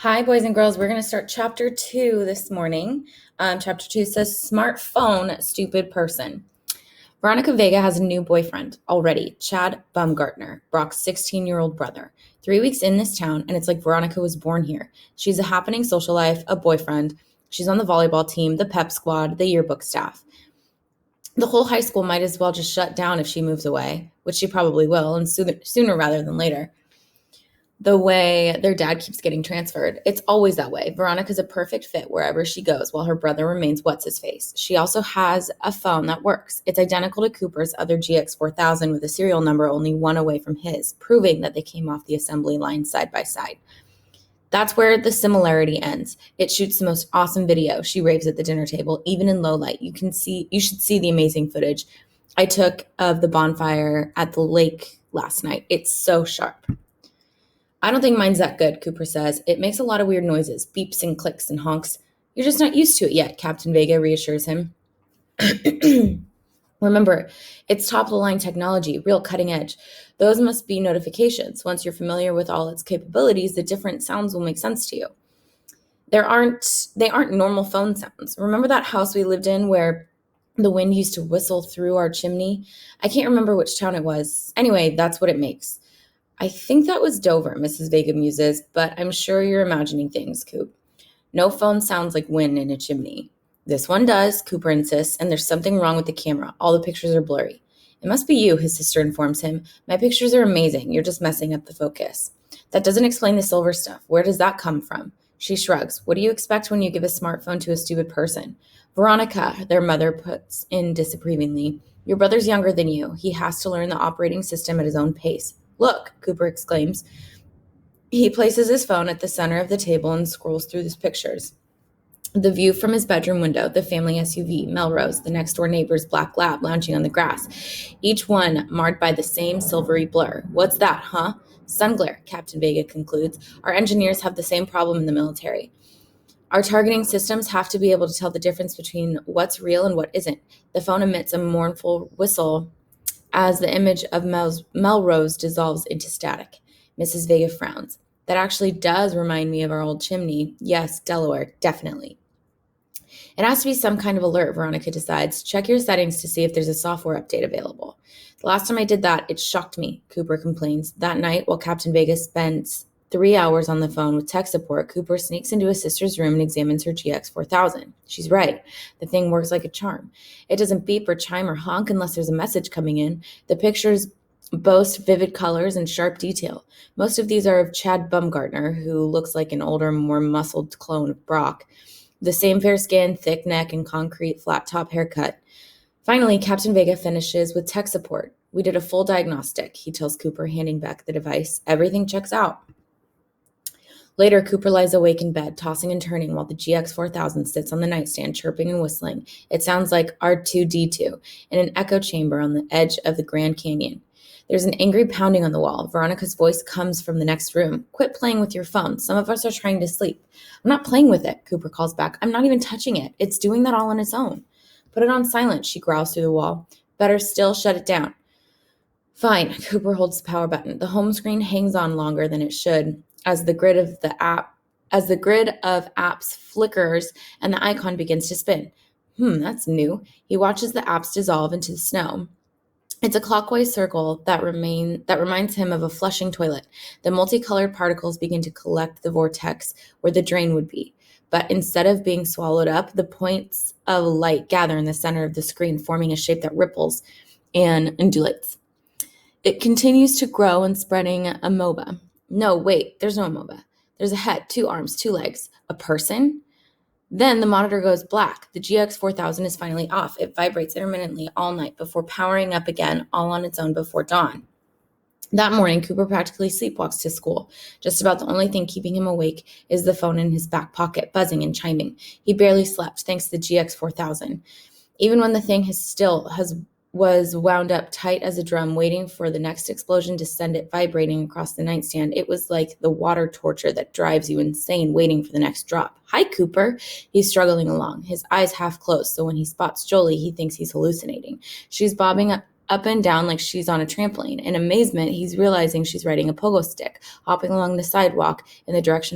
Hi, boys and girls. We're going to start chapter 2 this morning. Chapter 2 says, Smartphone, stupid person. Veronica Vega has a new boyfriend already, Chad Bumgartner, Brock's 16-year-old brother. 3 weeks in this town, and it's like Veronica was born here. She's a happening social life, a boyfriend. She's on the volleyball team, the pep squad, the yearbook staff. The whole high school might as well just shut down if she moves away, which she probably will, and sooner rather than later. The way their dad keeps getting transferred. It's always that way. Veronica's a perfect fit wherever she goes, while her brother remains what's-his-face. She also has a phone that works. It's identical to Cooper's other GX4000 with a serial number only one away from his, proving that they came off the assembly line side by side. That's where the similarity ends. It shoots the most awesome video. She raves at the dinner table, even in low light. You should see the amazing footage I took of the bonfire at the lake last night. It's so sharp. I don't think mine's that good, Cooper says. It makes a lot of weird noises, beeps and clicks and honks. You're just not used to it yet, Captain Vega reassures him. Remember, it's top-of-the-line technology, real cutting edge. Those must be notifications. Once you're familiar with all its capabilities, the different sounds will make sense to you. They aren't normal phone sounds. Remember that house we lived in where the wind used to whistle through our chimney? I can't remember which town it was. Anyway, that's what it makes. I think that was Dover, Mrs. Vega muses, but I'm sure you're imagining things, Coop. No phone sounds like wind in a chimney. This one does, Cooper insists, and there's something wrong with the camera. All the pictures are blurry. It must be you, his sister informs him. My pictures are amazing. You're just messing up the focus. That doesn't explain the silver stuff. Where does that come from? She shrugs. What do you expect when you give a smartphone to a stupid person? Veronica, their mother puts in disapprovingly. Your brother's younger than you. He has to learn the operating system at his own pace. Look, Cooper exclaims. He places his phone at the center of the table and scrolls through his pictures. The view from his bedroom window, the family SUV, Melrose, the next-door neighbor's black lab lounging on the grass, each one marred by the same silvery blur. What's that, huh? Sun glare, Captain Vega concludes. Our engineers have the same problem in the military. Our targeting systems have to be able to tell the difference between what's real and what isn't. The phone emits a mournful whistle as the image of Melrose dissolves into static. Mrs. Vega frowns. That actually does remind me of our old chimney. Yes, Delaware, definitely. It has to be some kind of alert, Veronica decides. Check your settings to see if there's a software update available. The last time I did that, it shocked me, Cooper complains. That night, while Captain Vega spends 3 hours on the phone with tech support, Cooper sneaks into his sister's room and examines her GX4000. She's right. The thing works like a charm. It doesn't beep or chime or honk unless there's a message coming in. The pictures boast vivid colors and sharp detail. Most of these are of Chad Bumgartner, who looks like an older, more muscled clone of Brock. The same fair skin, thick neck, and concrete flat-top haircut. Finally, Captain Vega finishes with tech support. We did a full diagnostic, he tells Cooper, handing back the device. Everything checks out. Later, Cooper lies awake in bed, tossing and turning while the GX4000 sits on the nightstand, chirping and whistling. It sounds like R2-D2 in an echo chamber on the edge of the Grand Canyon. There's an angry pounding on the wall. Veronica's voice comes from the next room. Quit playing with your phone. Some of us are trying to sleep. I'm not playing with it, Cooper calls back. I'm not even touching it. It's doing that all on its own. Put it on silent, she growls through the wall. Better still, shut it down. Fine, Cooper holds the power button. The home screen hangs on longer than it should as the grid of apps flickers and the icon begins to spin. That's new. He watches the apps dissolve into the snow. It's a clockwise circle that reminds him of a flushing toilet. The multicolored particles begin to collect the vortex where the drain would be. But instead of being swallowed up, the points of light gather in the center of the screen, forming a shape that ripples and undulates. It continues to grow and spreading amoeba. No, wait, there's no amoeba. There's a head, 2 arms, 2 legs. A person? Then the monitor goes black. The GX4000 is finally off. It vibrates intermittently all night before powering up again all on its own before dawn. That morning, Cooper practically sleepwalks to school. Just about the only thing keeping him awake is the phone in his back pocket, buzzing and chiming. He barely slept, thanks to the GX4000. Even when the thing was wound up tight as a drum, waiting for the next explosion to send it vibrating across the nightstand. It was like the water torture that drives you insane, waiting for the next drop. Hi, Cooper. He's struggling along, his eyes half closed, so when he spots Jolie, he thinks he's hallucinating. She's bobbing up and down like she's on a trampoline. In amazement, he's realizing she's riding a pogo stick, hopping along the sidewalk in the direction of